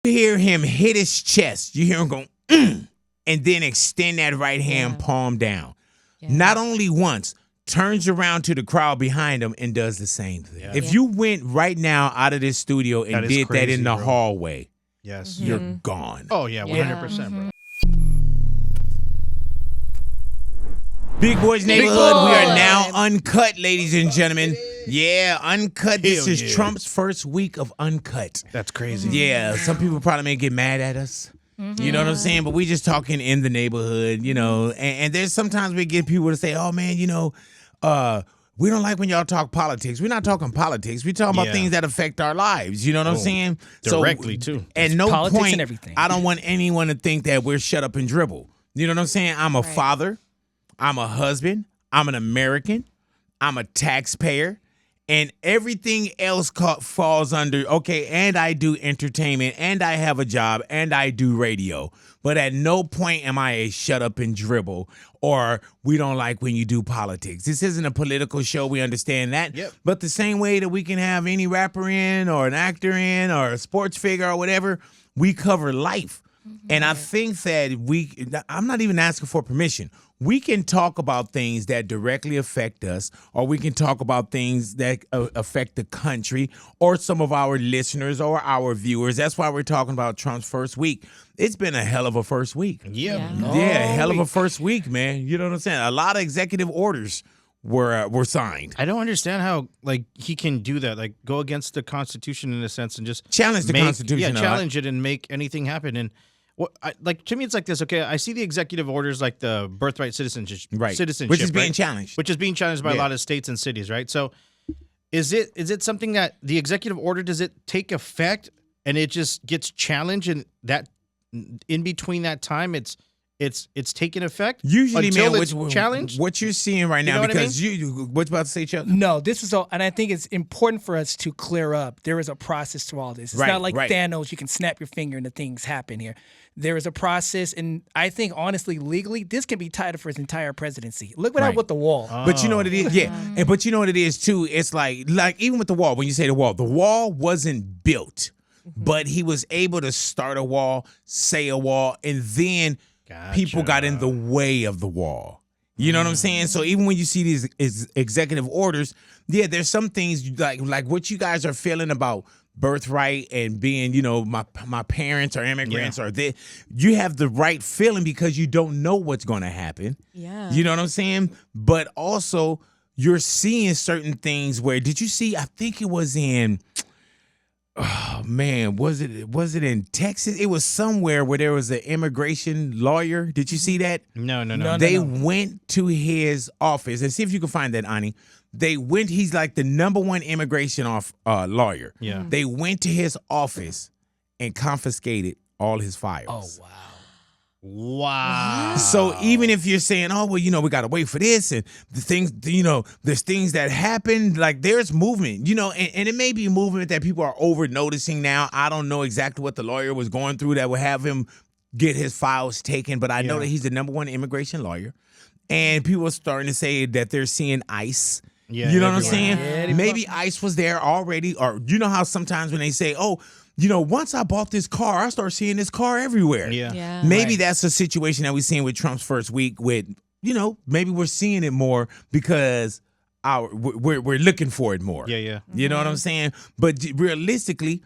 You hear him hit his chest. You hear him go, and then extend that right hand palm down. Yeah. Not only once, turns around to the crowd behind him and does the same thing. Yeah. If you went right now out of this studio and did crazy, that in the hallway, you're gone. Oh, yeah, 100%, bro. Big Boys Neighborhood, we are now uncut, ladies and gentlemen. Yeah, uncut. This is Trump's first week of uncut. That's crazy. Yeah, some people probably may get mad at us. You know what I'm saying? But we just talking in the neighborhood, you know. And there's sometimes we get people to say, oh, man, you know, we don't like when y'all talk politics. We're not talking politics. We're talking about things that affect our lives. You know what I'm saying? Directly, too. At no point, I don't want anyone to think that we're shut up and dribble. You know what I'm saying? I'm a father. I'm a husband. I'm an American. I'm a taxpayer. And everything else falls under, okay, and I do entertainment, and I have a job, and I do radio. But at no point am I a shut up and dribble, or we don't like when you do politics. This isn't a political show. We understand that. Yep. But the same way that we can have any rapper in, or an actor in, or a sports figure, or whatever, we cover life. And I think that I'm not even asking for permission. We can talk about things that directly affect us, or we can talk about things that affect the country or some of our listeners or our viewers. That's why we're talking about Trump's first week. It's been a hell of a first week. Yeah, hell of a first week, man. You know what I'm saying? A lot of executive orders were signed. I don't understand how he can do that, go against the Constitution in a sense and just challenge the Constitution. Yeah, challenge it and make anything happen. And to me, it's like this. Okay, I see the executive orders like the Birthright Citizenship, which is being challenged, by a lot of states and cities, right? So, is it something that the executive order, does it take effect and it just gets challenged, and that in between that time, it's taking effect? Usually, until man, it's challenged. What you're seeing right now, because what you about to say, Chuck? No, this is all, and I think it's important for us to clear up. There is a process to all this. It's not like Thanos. You can snap your finger and the things happen here. There is a process, and I think, honestly, legally, this can be tied up for his entire presidency. Look what happened with the wall. But you know what it is? Yeah. But you know what it is, too? It's like even with the wall, when you say the wall wasn't built, but he was able to start a wall, say a wall, and then people got in the way of the wall. You know what I'm saying? So even when you see these executive orders, there's some things like what you guys are feeling about birthright and being, my parents are immigrants or this. You have the right feeling because you don't know what's going to happen. Yeah. You know what I'm saying? But also you're seeing certain things where, did you see, I think it was in, oh man, was it in Texas? It was somewhere where there was an immigration lawyer. Did you see that? No. They went to his office, and see if you can find that, Ani. He's like the #1 immigration lawyer. Yeah. They went to his office and confiscated all his files. Oh, wow. Wow. So even if you're saying, oh, well, we got to wait for this, and the things, there's things that happen, there's movement, and it may be movement that people are over noticing now. I don't know exactly what the lawyer was going through that would have him get his files taken, but I know that he's the #1 immigration lawyer, and people are starting to say that they're seeing ICE. Yeah, you know what I'm saying? Yeah, maybe ICE was there already, or you know how sometimes when they say, oh, once I bought this car, I start seeing this car everywhere. Yeah. Maybe that's a situation that we're seeing with Trump's first week with, maybe we're seeing it more because we're looking for it more. Yeah. You know what I'm saying? But realistically,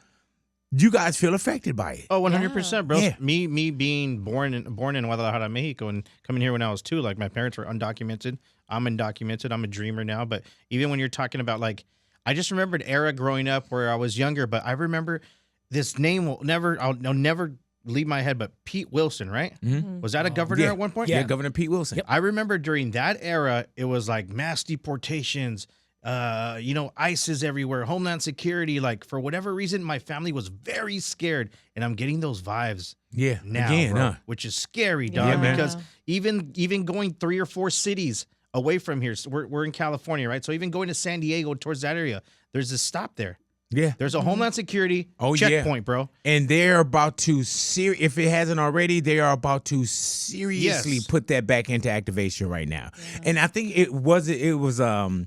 you guys feel affected by it. Oh, 100%, bro. Yeah. Me being born in Guadalajara, Mexico, and coming here when I was 2, my parents were undocumented. I'm undocumented. I'm a dreamer now. But even when you're talking about, I just remembered era growing up where I was younger, but I remember this name I'll never leave my head, but Pete Wilson, right? Mm-hmm. Was that a governor at one point? Yeah, Governor Pete Wilson. Yep. I remember during that era, it was mass deportations, ICE is everywhere, Homeland Security. For whatever reason, my family was very scared, and I'm getting those vibes now, bro, which is scary, dog, because even going 3 or 4 cities away from here, so we're in California, right? So even going to San Diego towards that area, there's a stop there. Yeah. There's a Homeland Security checkpoint, bro. And they're about to, if it hasn't already, they are about to seriously put that back into activation right now. Yeah. And I think it was Nima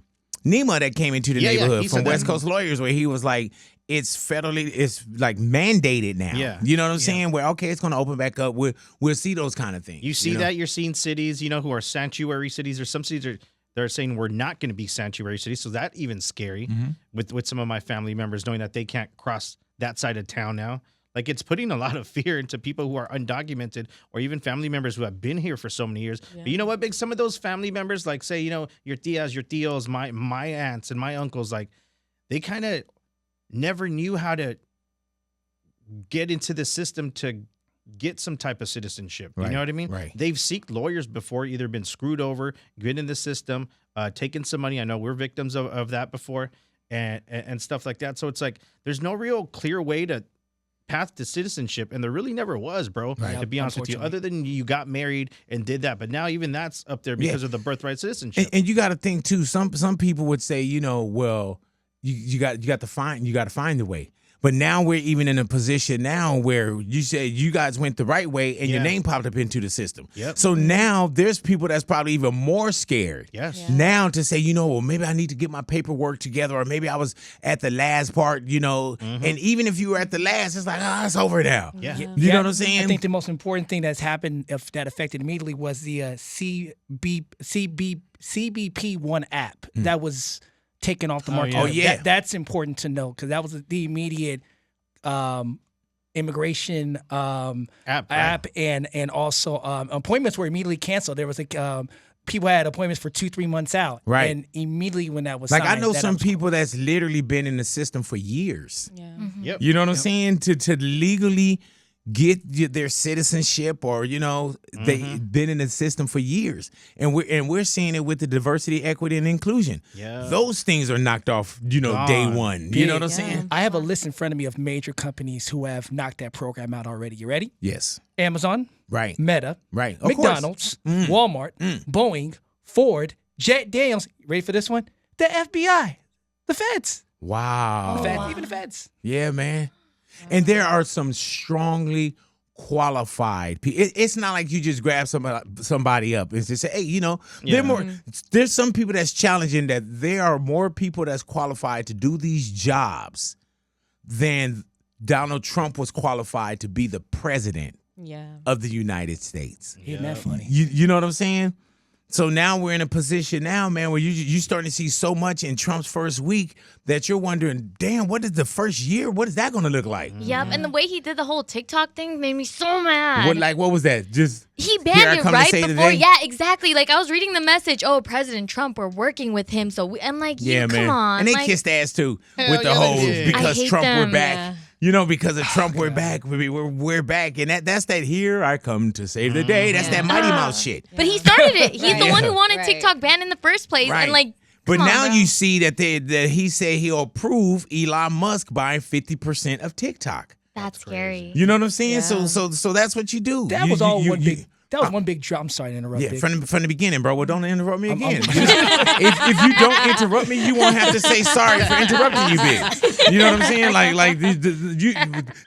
that came into the neighborhood from West Coast Lawyers, where he was like, it's federally, it's like mandated now. Yeah. You know what I'm saying? Where, okay, it's going to open back up. We'll see those kind of things. You see that? You're seeing cities, who are sanctuary cities, or some cities they're saying we're not going to be sanctuary cities. So that's even scary with some of my family members knowing that they can't cross that side of town now. Like, it's putting a lot of fear into people who are undocumented, or even family members who have been here for so many years. Yeah. But you know what, Big? Some of those family members, like, say, your tias, your tios, my aunts and my uncles, like, they kind of never knew how to get into the system to get some type of citizenship. You know what I mean? Right. They've seeked lawyers before, either been screwed over, been in the system, taken some money. I know we're victims of that before, and stuff like that. So it's like there's no real clear way to path to citizenship, and there really never was, bro. Right. To be honest with you, other than you got married and did that, but now even that's up there because of the birthright citizenship. And you got to think too. Some people would say, well, you got to find the way. But now we're even in a position now where you say you guys went the right way and your name popped up into the system. Yep. So now there's people that's probably even more scared. Yes. Yeah. Now to say, well, maybe I need to get my paperwork together, or maybe I was at the last part, And even if you were at the last, it's like, it's over now. Yeah. You know what I'm saying? I think the most important thing that's happened that affected immediately was the CBP1 app that was taken off the market. Oh, yeah. That's important to know, because that was the immediate immigration app, and also appointments were immediately canceled. There was people had appointments for 2-3 months out, right? And immediately when that was like, signed, I know some people that's literally been in the system for years. Yeah. Yep. You know what I'm saying? To legally get their citizenship, or they've been in the system for years, and we're seeing it with the diversity, equity, and inclusion. Yeah, those things are knocked off. Day one. You know what I'm saying? I have a list in front of me of major companies who have knocked that program out already. You ready? Yes. Amazon, right? Meta, right? Of McDonald's, Walmart, Boeing, Ford, Jack Daniels. Ready for this one? The FBI, the feds. Wow. The feds, even the feds. Yeah, man. And there are some strongly qualified people. It's not like you just grab somebody up and just say, hey, there's some people that's challenging that there are more people that's qualified to do these jobs than Donald Trump was qualified to be the president of the United States. Isn't that funny? You know what I'm saying? So now we're in a position now, man, where you starting to see so much in Trump's first week that you're wondering, damn, what is the first year? What is that going to look like? Yep, and the way he did the whole TikTok thing made me so mad. What was that? Just he banned it right before. Yeah, exactly. Like, I was reading the message. Oh, President Trump, we're working with him. So I'm like, come on. And they like, kissed ass too with the whole because Trump we're back. Yeah. Because of Trump, we're back. We're back. And that's that here I come to save the day. That's that Mighty Mouse shit. But he started it. He's the one who wanted TikTok banned in the first place. Right. And like, but now you see that he said he'll approve Elon Musk buying 50% of TikTok. That's scary. You know what I'm saying? Yeah. So that's what you do. That was all one big. That was one big drop. I'm sorry to interrupt. Yeah, from the beginning, bro. Well, don't interrupt me again. If you don't interrupt me, you won't have to say sorry for interrupting you, Big. You know what I'm saying? Like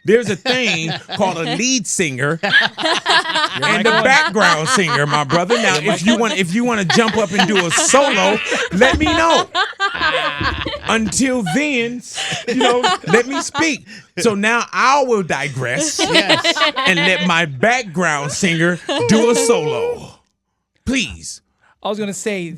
there's a thing called a lead singer and a background singer, my brother. Now, if you want to jump up and do a solo, let me know. Until then, let me speak. So now I will digress and let my background singer do a solo. Please. I was gonna say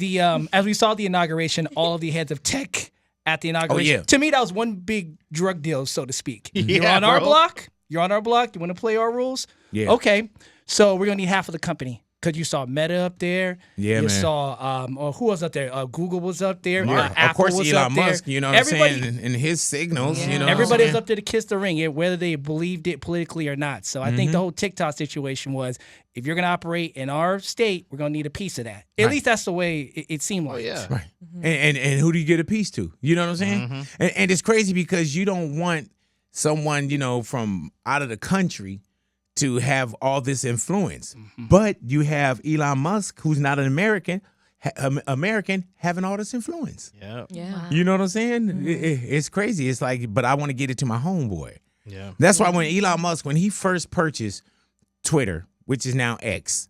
as we saw the inauguration, all of the heads of tech at the inauguration. Oh, yeah. To me, that was one big drug deal, so to speak. Yeah, You're on our block. You want to play our rules? Yeah. Okay. So we're gonna need half of the company. Because you saw Meta up there. Yeah, you man. saw, who was up there? Google was up there. Yeah. Apple of course, was Elon up there. Musk, you know what I'm saying? And his signals, Yeah. Everybody was up there to kiss the ring, whether they believed it politically or not. So I think the whole TikTok situation was, if you're going to operate in our state, we're going to need a piece of that. At least that's the way it seemed like. Oh, yeah. Right. And who do you get a piece to? You know what I'm saying? And it's crazy because you don't want someone, from out of the country to have all this influence. But you have Elon Musk, who's not an American, having all this influence. Yeah. Yeah. You know what I'm saying? It's crazy. It's like, but I want to get it to my homeboy. Yeah. That's why when Elon Musk, when he first purchased Twitter, which is now X,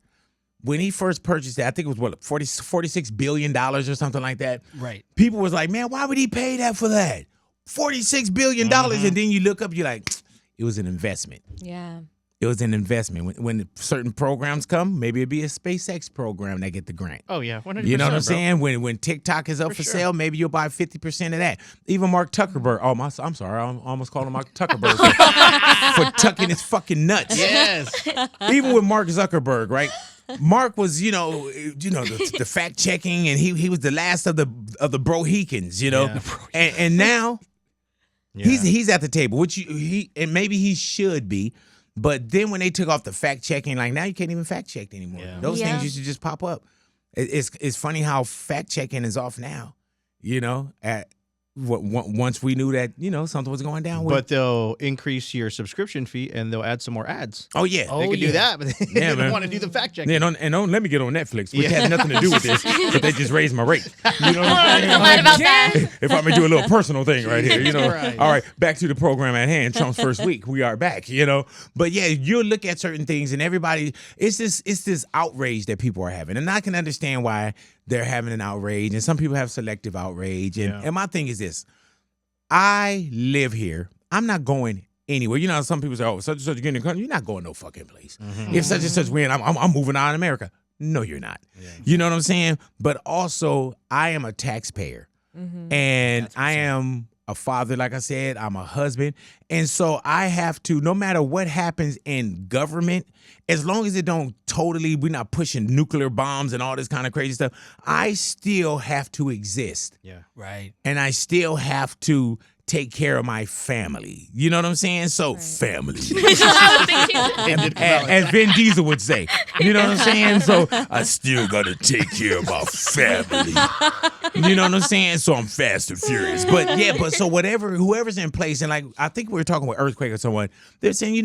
when he first purchased it, I think it was $46 billion or something like that. Right. People was like, man, why would he pay that for that? $46 billion. And then you look up, you're like, it was an investment. Yeah. It was an investment. When certain programs come, maybe it'd be a SpaceX program that get the grant. Oh, yeah, 100%. You know what I'm saying? When TikTok is up for sale, maybe you'll buy 50% of that. Even Mark Zuckerberg. Oh, I'm sorry. I almost called him Mark Zuckerberg for tucking his fucking nuts. Yes. Even with Mark Zuckerberg, right? Mark was, the fact checking, and he was the last of the brohekins, and now he's at the table, which and maybe he should be. But then when they took off the fact checking, like now you can't even fact check anymore. Yeah. Those things used to just pop up. It's funny how fact checking is off now. Once we knew that something was going down. But they'll increase your subscription fee and they'll add some more ads. Oh yeah, they can do that, but they don't want to do the fact checking. Yeah, and don't let me get on Netflix, which has nothing to do with this, but they just raised my rate. You know what I'm saying? I'm mad about that. If I may do a little personal thing right here, Right. All right, back to the program at hand. Trump's first week, we are back. But yeah, you'll look at certain things, and everybody, it's this outrage that people are having, and I can understand why they're having an outrage, and some people have selective outrage, and my thing is this. I live here. I'm not going anywhere. Some people say, "Oh, such and such getting in the country." You're not going no fucking place. If such and such win, I'm moving out of America. No, you're not. Yeah. You know what I'm saying? But also, I am a taxpayer, and I am a father. Like I said, I'm a husband, and so I have to. No matter what happens in government, as long as it don't totally, we're not pushing nuclear bombs and all this kind of crazy stuff, I still have to exist. Yeah. Right. And I still have to take care of my family. You know what I'm saying? So, family. As Vin Diesel would say. You know what I'm saying? So, I still got to take care of my family. You know what I'm saying? So, I'm fast and furious. But yeah, so whoever's in place, and like, I think we were talking with Earthquake or someone, they're saying,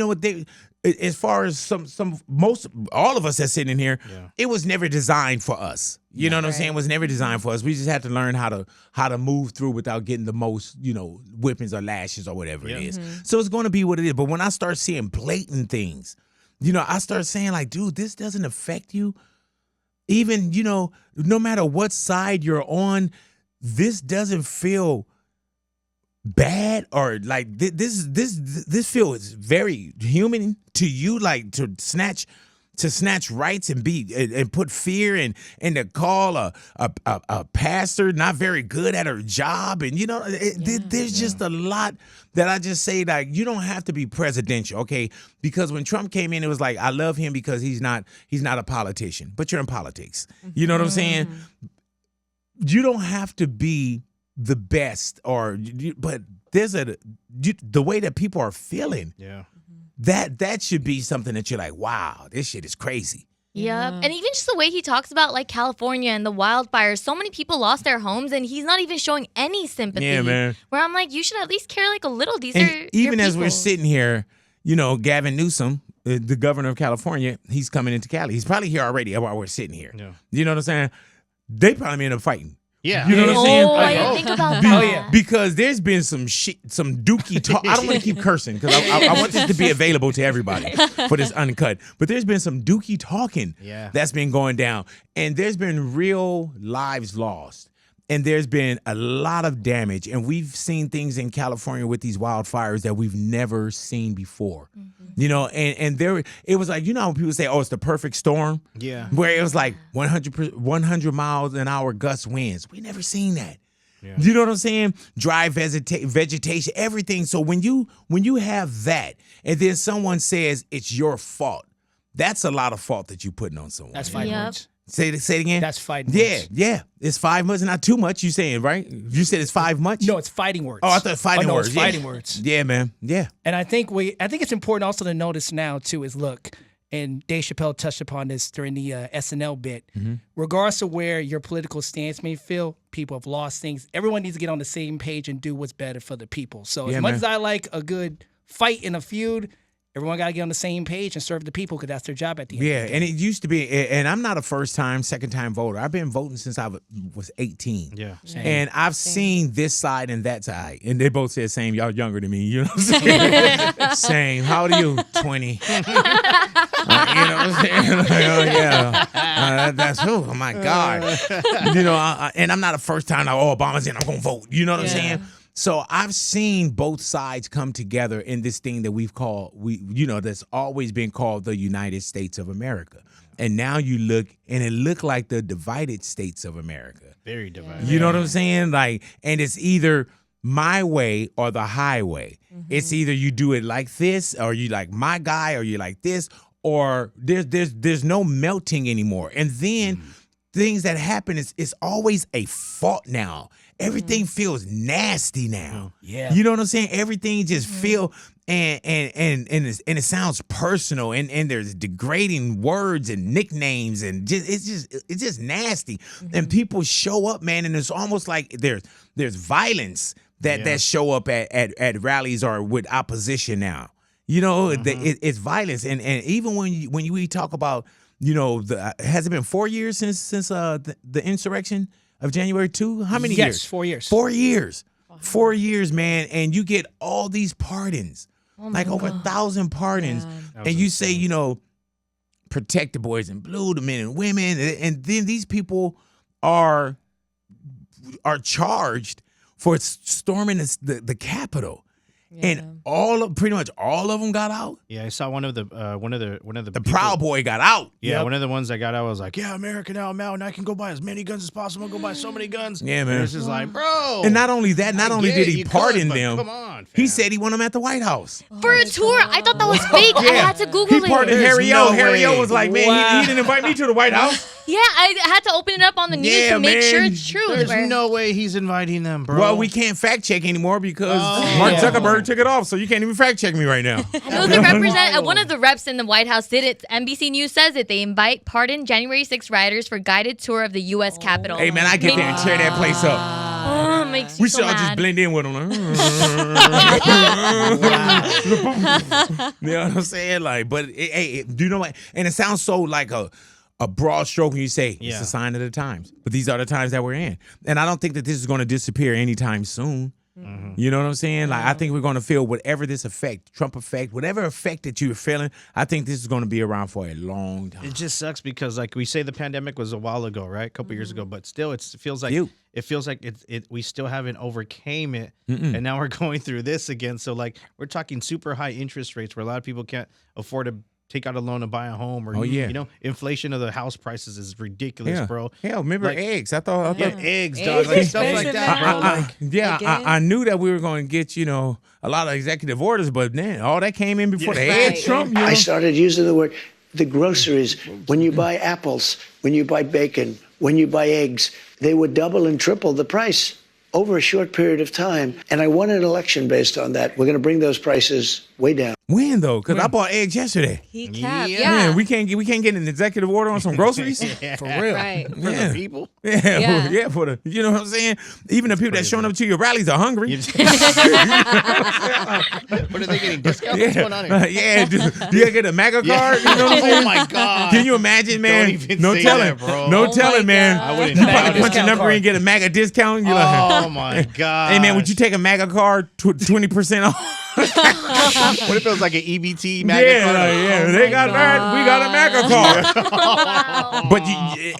as far as all of us that's sitting in here, it was never designed for us. You know what I'm saying? It was never designed for us. We just had to learn how to move through without getting the most, whippings or lashes or whatever it is. So it's going to be what it is. But when I start seeing blatant things, I start saying like, dude, this doesn't affect you. Even, no matter what side you're on, this doesn't feel bad or like this feels very human to you, like to snatch rights and and put fear and to call a pastor not very good at her job, and there's just a lot that I just say, like, you don't have to be presidential, okay? Because when Trump came in, it was like, I love him because he's not a politician, but you're in politics. You know what I'm saying? You don't have to be the best, but there's the way that people are feeling. Yeah. That should be something that you're like, wow, this shit is crazy. Yep. And even just the way he talks about like California and the wildfires, so many people lost their homes and he's not even showing any sympathy. Yeah, man. Where I'm like, you should at least care like a little. These and are even your as people. we're sitting here, Gavin Newsom, the governor of California, he's coming into Cali. He's probably here already while we're sitting here. Yeah. You know what I'm saying? They probably end up fighting. Yeah. You know what I'm saying? I didn't think about that. Because there's been some dookie talk. I don't want to keep cursing because I want this to be available to everybody for this uncut. But there's been some dookie talking that's been going down. And there's been real lives lost. And there's been a lot of damage. And we've seen things in California with these wildfires that we've never seen before. And there it was like, when people say, oh, it's the perfect storm? Yeah. Where it was like 100 miles an hour gust winds. We never seen that. Yeah. You know what I'm saying? Dry vegetation, everything. So when you have that and then someone says it's your fault, that's a lot of fault that you're putting on someone. That's fighting words. Say it again? That's fighting words. Yeah. It's 5 months, not too much, you saying, right? You said it's 5 months? No, it's fighting words. Oh, I thought fighting words. It's fighting words. Yeah, man. Yeah. And I think it's important also to notice now, too, is look, and Dave Chappelle touched upon this during the SNL bit, regardless of where your political stance may feel, people have lost things. Everyone needs to get on the same page and do what's better for the people. So as much as I like a good fight in a feud, everyone got to get on the same page and serve the people because that's their job at the end. Yeah, and it used to be, and I'm not a first-time, second-time voter. I've been voting since I was 18. Yeah. Same. And I've seen this side and that side. And they both said same. Y'all younger than me. You know what I'm saying? Same. How old are you? 20. You know what I'm saying? Like, oh, yeah. Oh, my God. And I'm not a first-time, like, oh, Obama's in, I'm going to vote. You know what I'm saying? So I've seen both sides come together in this thing that that's always been called the United States of America. And now you look, and it looked like the divided states of America. Very divided. You know what I'm saying? Like, and it's either my way or the highway. It's either you do it like this, or you like my guy, or you like this, or there's no melting anymore. And then things that happen it's always a fault now. Everything feels nasty now. Yeah. You know what I'm saying? Everything just feel and it sounds personal, and there's degrading words and nicknames, and it's just nasty. And people show up, man, and it's almost like there's violence that show up at rallies or with opposition now. You know, it's violence, and even when we talk about, you know, has it been 4 years since the insurrection of January 2? How many years? Yes, 4 years. 4 years. 4 years, man, and you get all these pardons, like over 1,000 pardons, and you say, you know, protect the boys in blue, the men and women, and then these people are charged for storming the Capitol. And pretty much all of them got out. Yeah, I saw one of the the Proud Boy got out. Yeah, one of the ones that got out was like, yeah, America now I'm out, and I can go buy as many guns as possible. Go buy so many guns. Yeah, man. And it's just like, bro. And not only that, not only did he pardon them, come on, he said he wanted them at the White House for a tour. I thought that was fake. I had to Google He pardoned it. Harry O. Harry O way. was like, man, he didn't invite me to the White House. Yeah, I had to open it up on the news to make sure it's true. There's no way he's inviting them, bro. Well, we can't fact check anymore because Mark Zuckerberg took it off, so you can't even fact check me right now. One of the reps in the White House did it. NBC News says it. They invite pardoned January 6 rioters for guided tour of the U.S. Capitol. Hey, man, I get there and tear that place up. Makes you We so should all mad. just blend in with them. You know what I'm saying? Like, but do you know what? And it sounds so like a broad stroke when you say it's a sign of the times. But these are the times that we're in. And I don't think that this is going to disappear anytime soon. You know what I'm saying? Like, I think we're going to feel whatever this effect, Trump effect, whatever effect that you're feeling, I think this is going to be around for a long time. It just sucks because, like, we say the pandemic was a while ago, right? A couple years ago, but still, it feels like we still haven't overcame it, and now we're going through this again. So, like, we're talking super high interest rates where a lot of people can't afford to take out a loan to buy a home, or you know, inflation of the house prices is ridiculous, bro. Hell, remember eggs? I thought eggs, dog, like stuff like that, bro. I knew that we were going to get, you know, a lot of executive orders, but man, all that came in before the eggs, Trump. You know? I started using the word the groceries. When you buy apples, when you buy bacon, when you buy eggs, they would double and triple the price over a short period of time. And I won an election based on that. We're going to bring those prices way down. When though? Because I bought eggs yesterday. He kept, Man, we can't get an executive order on some groceries for real. Right. For the people. For the, you know what I'm saying? Even the people that showing up to your rallies are hungry. What are they getting? Discounts? What's going on here? Do you get a MAGA card? You know what I'm saying? Oh my God. Can you imagine, man? Don't even No say telling, that, bro. No Oh telling, man. I wouldn't You know. probably punch a Discount number card. and get a MAGA discount. You're Oh my God. hey man, would you take a MAGA card 20% off? What if it was like an EBT MAGA card? They got that. We got a MAGA card. But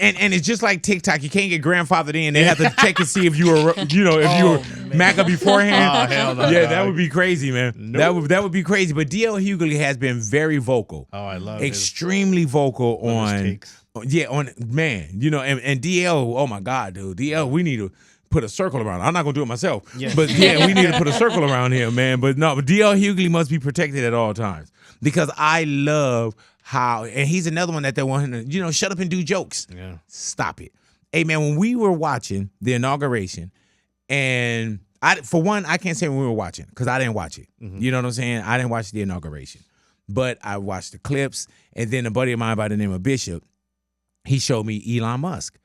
and it's just like TikTok. You can't get grandfathered in. They have to check and see if you were, you know, if you were MAGA beforehand. Oh, hell no, yeah, dog. that would be crazy, man. Nope. That would be crazy. But DL Hughley has been very vocal. Oh, I love extremely vocal his on takes. on man, you know, and DL. Oh my God, dude, DL. We need to put a circle around. I'm not gonna do it myself, but yeah, we need to put a circle around here, man. But no, but DL Hughley must be protected at all times because I love how, and he's another one that they want him to, you know, shut up and do jokes. Yeah. Stop it. Hey man, when we were watching the inauguration, and I can't say when we were watching because I didn't watch it. You know what I'm saying? I didn't watch the inauguration, but I watched the clips, and then a buddy of mine by the name of Bishop, he showed me Elon Musk.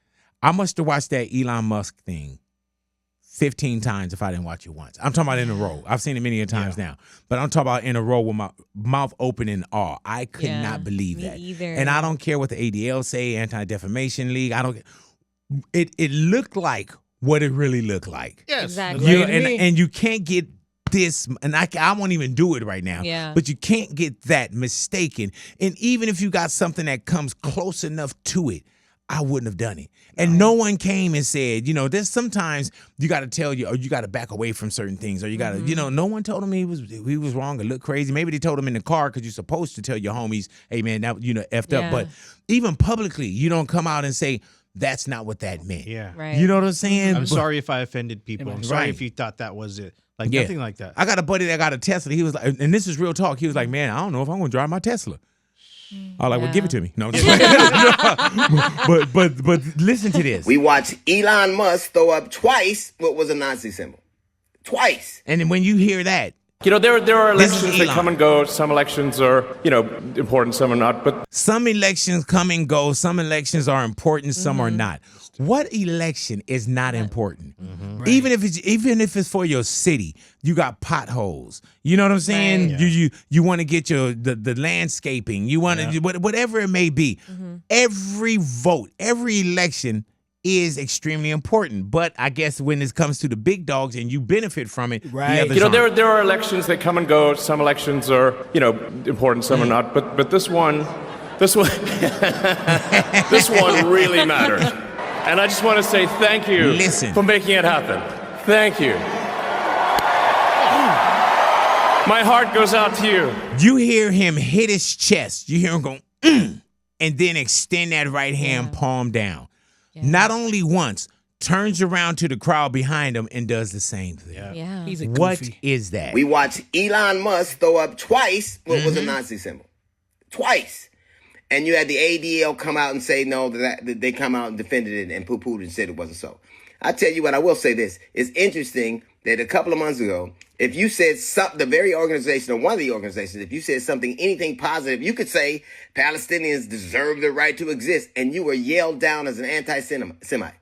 I must have watched that Elon Musk thing 15 times if I didn't watch it once. I'm talking about in a row. I've seen it many times now. But I'm talking about in a row with my mouth open in awe. I could not believe that. Either. And I don't care what the ADL say, Anti-Defamation League. It looked like what it really looked like. Yes. Exactly. You know, and you can't get this, and I won't even do it right now. Yeah. But you can't get that mistaken. And even if you got something that comes close enough to it, I wouldn't have done it. And no one came and said, there's sometimes you got to tell you, or you got to back away from certain things, or you got to, no one told him he was wrong or looked crazy. Maybe they told him in the car because you're supposed to tell your homies, hey man, that effed up. But even publicly, you don't come out and say, that's not what that meant. Yeah. Right. You know what I'm saying? I'm sorry if I offended people. I'm sorry if you thought that was it. Like nothing like that. I got a buddy that got a Tesla. He was like, and this is real talk. He was like, man, I don't know if I'm going to drive my Tesla. I was like, well, give it to me. No, I'm just but listen to this. We watched Elon Musk throw up twice what was a Nazi symbol. Twice. And then when you hear that, there are elections that come and go. Some elections are, important, some are not. But some elections come and go. Some elections are important, some are not. What election is not important? Right. Even if it's for your city, you got potholes. You know what I'm saying? Right. You want to get the landscaping. You want to whatever it may be. Every vote, every election is extremely important. But I guess when it comes to the big dogs and you benefit from it, right? There are elections that come and go. Some elections are important, some are not. But this one this one really matters. And I just want to say thank you for making it happen. Thank you. My heart goes out to you. You hear him hit his chest. You hear him go, and then extend that right hand palm down. Yeah. Not only once, turns around to the crowd behind him and does the same thing. Yeah. He's a goofy. What is that? We watched Elon Musk throw up twice what was a Nazi symbol. Twice. And you had the ADL come out and say no, that they come out and defended it and poo-pooed and said it wasn't so. I tell you what, I will say this. It's interesting that a couple of months ago, if you said something, the very organization or one of the organizations, if you said something, anything positive, you could say Palestinians deserve the right to exist, and you were yelled down as an anti-Semite.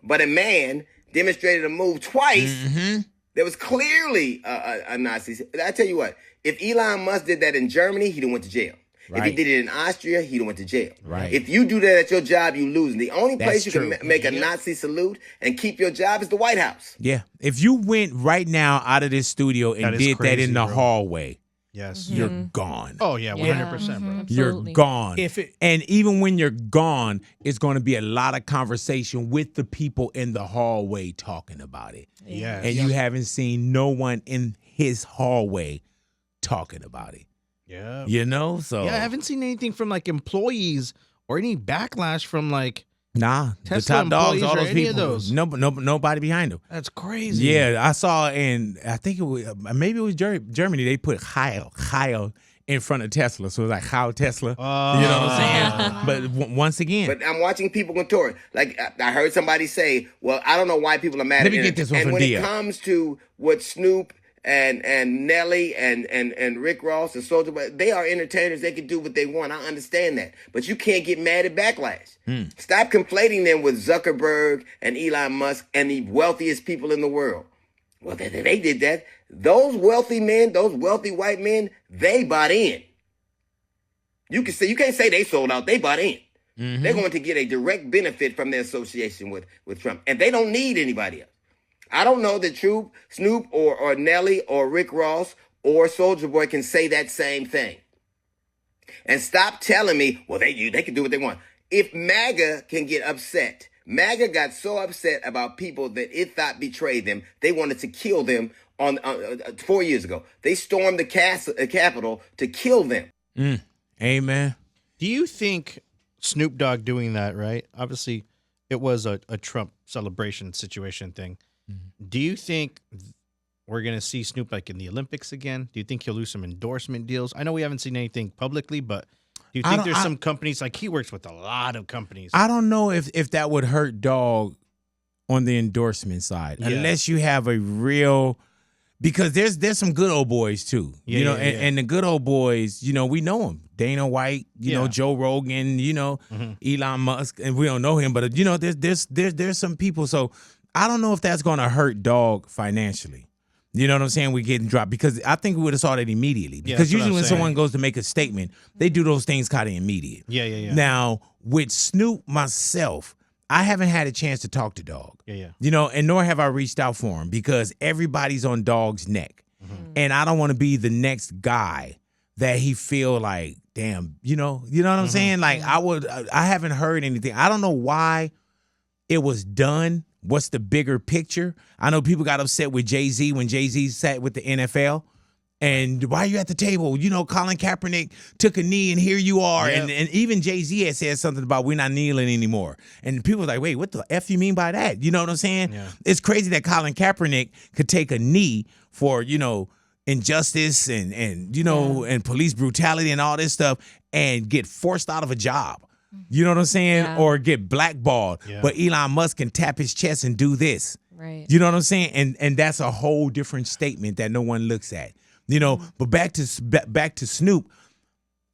But a man demonstrated a move twice that was clearly a Nazi. I tell you what, if Elon Musk did that in Germany, he'd have went to jail. Right. If he did it in Austria, he'd have went to jail. Right. If you do that at your job, you lose. And the only place you can make a Nazi salute and keep your job is the White House. Yeah. If you went right now out of this studio and did crazy, that in the hallway, you're gone. Oh, yeah, 100%, bro. You're gone. And even when you're gone, it's going to be a lot of conversation with the people in the hallway talking about it. Yeah. And you haven't seen no one in his hallway talking about it. Yeah. So I haven't seen anything from like employees or any backlash from like Tesla the top dogs, all or those any people. Of those. Nobody behind them. That's crazy. Yeah, I saw, and I think it was maybe it was Germany. They put Heil in front of Tesla, so it was like Heil Tesla. You know what I'm saying? But once again, but I'm watching people contort. Like I heard somebody say, "Well, I don't know why people are mad." Let me get this one from when Dia. it comes to what Snoop and Nelly and Rick Ross and Soulja Boy, they are entertainers. They can do what they want. I understand that. But you can't get mad at backlash. Stop conflating them with Zuckerberg and Elon Musk and the wealthiest people in the world. Well, they did that. Those wealthy men, those wealthy white men, they bought in. You can't say they sold out. They bought in. They're going to get a direct benefit from their association with Trump. And they don't need anybody else. I don't know that Snoop or Nelly or Rick Ross or Soulja Boy can say that same thing. And stop telling me, well, they can do what they want. If MAGA can get upset, MAGA got so upset about people that it thought betrayed them, they wanted to kill them on 4 years ago. They stormed the Capitol to kill them. Amen. Do you think Snoop Dogg doing that, right? Obviously, it was a Trump celebration situation thing. Do you think we're going to see Snoop like in the Olympics again? Do you think he'll lose some endorsement deals? I know we haven't seen anything publicly, but do you think there's some companies, like he works with a lot of companies? I don't know if that would hurt Dogg on the endorsement side, unless you have a real, because there's some good old boys too, and the good old boys, we know them. Dana White, you know, Joe Rogan, Elon Musk, and we don't know him, but there's some people. So I don't know if that's going to hurt Dogg financially. You know what I'm saying? We're getting dropped, because I think we would have saw that immediately. Because usually when someone goes to make a statement, they do those things kind of immediate. Yeah. Now, with Snoop, myself, I haven't had a chance to talk to Dogg. Yeah. And nor have I reached out for him, because everybody's on Dogg's neck. And I don't want to be the next guy that he feel like damn, you know what I'm saying? Like I haven't heard anything. I don't know why it was done. What's the bigger picture? I know people got upset with Jay-Z when Jay-Z sat with the NFL. And why are you at the table? You know, Colin Kaepernick took a knee and here you are. Yep. And even Jay-Z had said something about we're not kneeling anymore. And people were like, wait, what the F you mean by that? You know what I'm saying? Yeah. It's crazy that Colin Kaepernick could take a knee for, you know, injustice and you know, and police brutality and all this stuff and get forced out of a job. You know what I'm saying? Yeah. Or get blackballed. Yeah. But Elon Musk can tap his chest and do this. Right. You know what I'm saying? And that's a whole different statement that no one looks at. You know, but back to Snoop.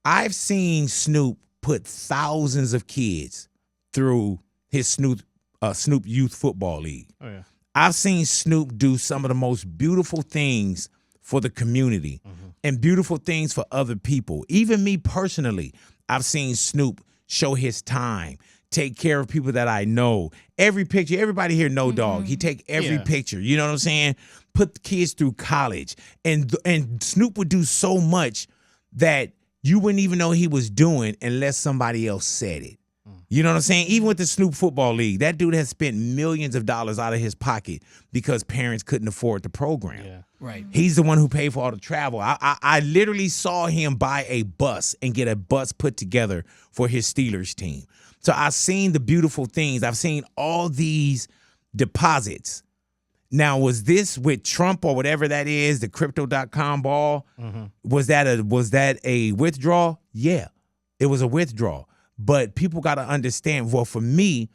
I've seen Snoop put thousands of kids through his Snoop Youth Football League. Oh, yeah. I've seen Snoop do some of the most beautiful things for the community and beautiful things for other people. Even me personally, I've seen Snoop show his time, take care of people that I know. Every picture, everybody here know Dog. He take every picture. You know what I'm saying? Put the kids through college. And Snoop would do so much that you wouldn't even know he was doing unless somebody else said it. You know what I'm saying? Even with the Snoop Football League, that dude has spent millions of dollars out of his pocket because parents couldn't afford the program. Yeah. Right. He's the one who paid for all the travel. I literally saw him buy a bus and get a bus put together for his Steelers team. So I've seen the beautiful things. I've seen all these deposits. Now, was this with Trump or whatever that is, the crypto.com ball? Was that a withdrawal? Yeah, it was a withdrawal. But people got to understand, well, for me,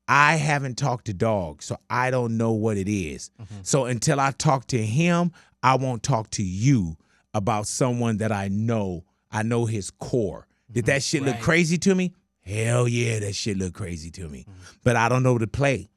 I haven't talked to Dog, so I don't know what it is. So until I talk to him, I won't talk to you about someone that I know his core. Did that shit look crazy to me? Hell yeah, that shit look crazy to me. But I don't know the play.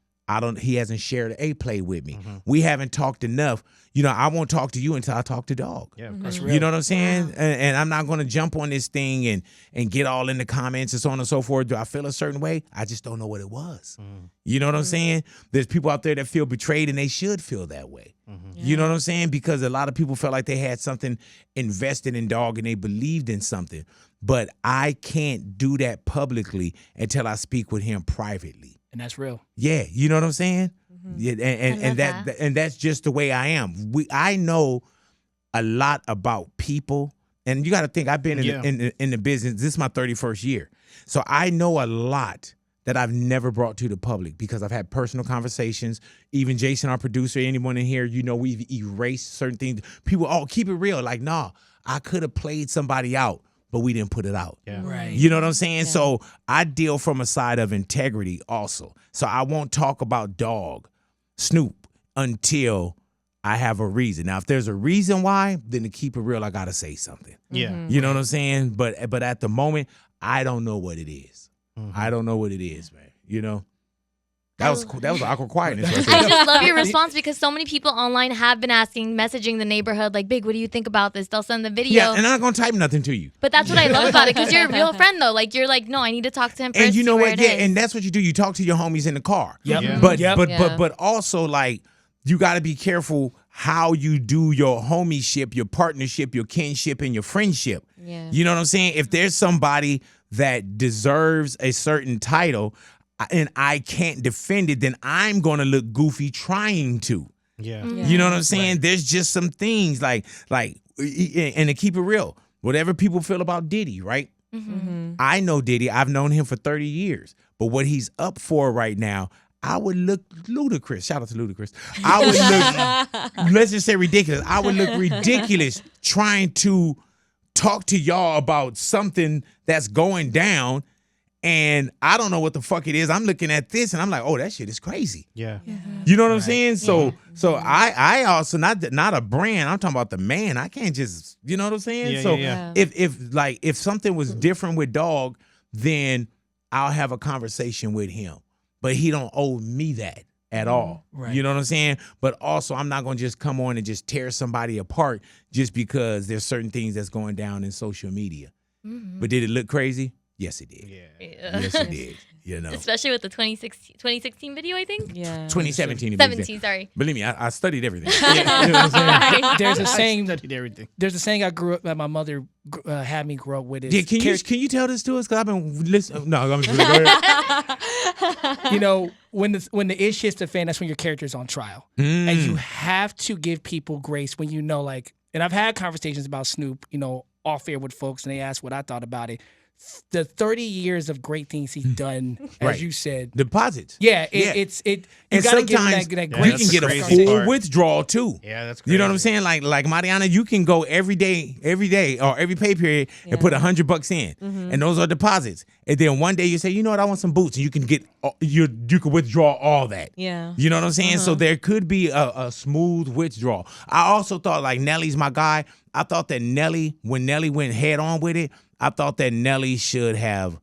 He hasn't shared a play with me. We haven't talked enough. You know, I won't talk to you until I talk to Dog. Yeah, that's real. You know what I'm saying? And I'm not going to jump on this thing and get all in the comments and so on and so forth. Do I feel a certain way? I just don't know what it was. You know what I'm saying? There's people out there that feel betrayed and they should feel that way. You know what I'm saying? Because a lot of people felt like they had something invested in Dog and they believed in something. But I can't do that publicly until I speak with him privately. And that's real. Yeah, you know what I'm saying? Yeah, and that's just the way I am. I know a lot about people, and you got to think I've been in the business. This is my 31st year, so I know a lot that I've never brought to the public because I've had personal conversations. Even Jason, our producer, anyone in here, you know, we've erased certain things. People, keep it real. Like, nah, I could have played somebody out, but we didn't put it out. Yeah. Right. You know what I'm saying? Yeah. So I deal from a side of integrity also. So I won't talk about Dog, Snoop, until I have a reason. Now, if there's a reason why, then to keep it real, I got to say something. Yeah. You know what I'm saying? But at the moment, I don't know what it is. I don't know what it is, man. You know? That was awkward quietness. I just love your response because so many people online have been messaging the neighborhood, like, Big, what do you think about this? They'll send the video. Yeah, and I'm not going to type nothing to you. But that's what I love about it because you're a real friend, though. Like, you're like, no, I need to talk to him first. And you know what? Yeah, and that's what you do. You talk to your homies in the car. Yep. Yeah. But also, like, you got to be careful how you do your homieship, your partnership, your kinship, and your friendship. Yeah. You know what I'm saying? If there's somebody that deserves a certain title and I can't defend it, then I'm going to look goofy trying to. Yeah. You know what I'm saying? Right. There's just some things like, and to keep it real, whatever people feel about Diddy, right? I know Diddy. I've known him for 30 years. But what he's up for right now, I would look ludicrous. Shout out to Ludacris. I would look, let's just say ridiculous. I would look ridiculous trying to talk to y'all about something that's going down. And I don't know what the fuck it is. I'm looking at this and I'm like, oh, that shit is crazy. Yeah. You know what I'm saying? So I also not a brand. I'm talking about the man. I can't just, you know what I'm saying? If something was different with Dog, then I'll have a conversation with him. But he don't owe me that at all. Right. You know what I'm saying? But also I'm not going to just come on and just tear somebody apart just because there's certain things that's going down in social media. But did it look crazy? Yes, it did. Yeah. Yes, it did. You know, Especially with the 2016 video, I think. Yeah. 2017. 17, sorry. Believe me, I studied everything. You know what I'm saying? There's a saying. Studied everything. There's a saying I grew up that my mother had me grow up with. Yeah, can you tell this to us? Because I've been listening. No, I'm just go ahead. You know, when the ish hits the fan, that's when your character's on trial, and you have to give people grace when you know, like. And I've had conversations about Snoop, you know, off air with folks, and they asked what I thought about it. The 30 years of great things he's done, as you said. Deposits. Yeah, you and gotta give him sometimes that you grace. can get a crazy full part. withdrawal too. Yeah, that's crazy. You know what I'm saying? Like Mariana, you can go every day or every pay period and put $100 in, and those are deposits. And then one day you say, you know what, I want some boots, and you can get you can withdraw all that. Yeah. You know what I'm saying? So there could be a smooth withdrawal. I also thought like Nelly's my guy. I thought that when Nelly went head on with it, I thought that Nelly should have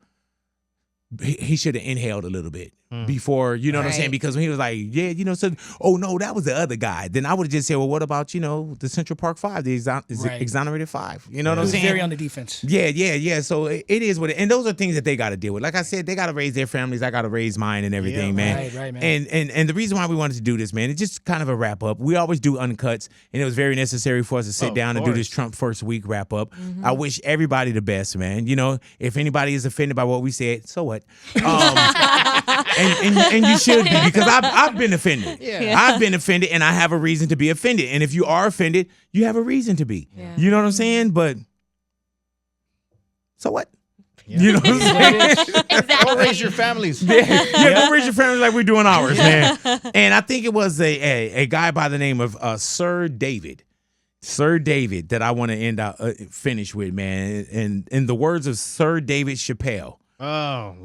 inhaled a little bit before, you know what I'm saying? Because when he was like, yeah, you know, so, oh no, that was the other guy. Then I would have just said, well, what about, you know, the Central Park 5, the exonerated 5? You know what I'm saying? Very on the defense. Yeah. So it is what it, and those are things that they got to deal with. Like I said, they got to raise their families. I got to raise mine and everything, man. Right, man. And the reason why we wanted to do this, man, it's just kind of a wrap up. We always do uncuts, and it was very necessary for us to sit down and do this Trump first week wrap up. I wish everybody the best, man. You know, if anybody is offended by what we said, so what? And you should be, because I've been offended. I've been offended, and I have a reason to be offended. And if you are offended, you have a reason to be. You know what I'm saying? But so what? You know what I'm saying? Exactly. Go raise your families. Go raise your families like we're doing ours, man. And I think it was a guy by the name of Sir David that I want to finish with, man. And in the words of Sir David Chappelle.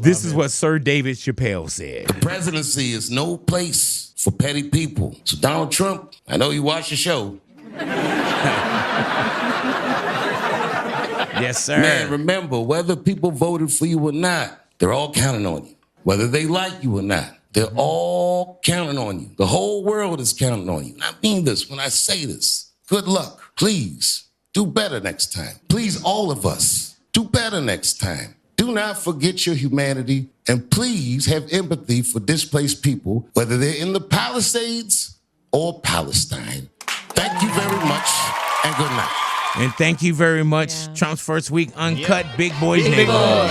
This is what Sir David Chappelle said. The presidency is no place for petty people. So Donald Trump, I know you watch the show. Yes, sir. Man, remember, whether people voted for you or not, they're all counting on you. Whether they like you or not, they're all counting on you. The whole world is counting on you. And I mean this when I say this. Good luck. Please do better next time. Please, all of us, do better next time. Do not forget your humanity, and please have empathy for displaced people, whether they're in the Palisades or Palestine. Thank you very much, and good night. And thank you very much. Trump's first week uncut, Big Boys Neighborhood.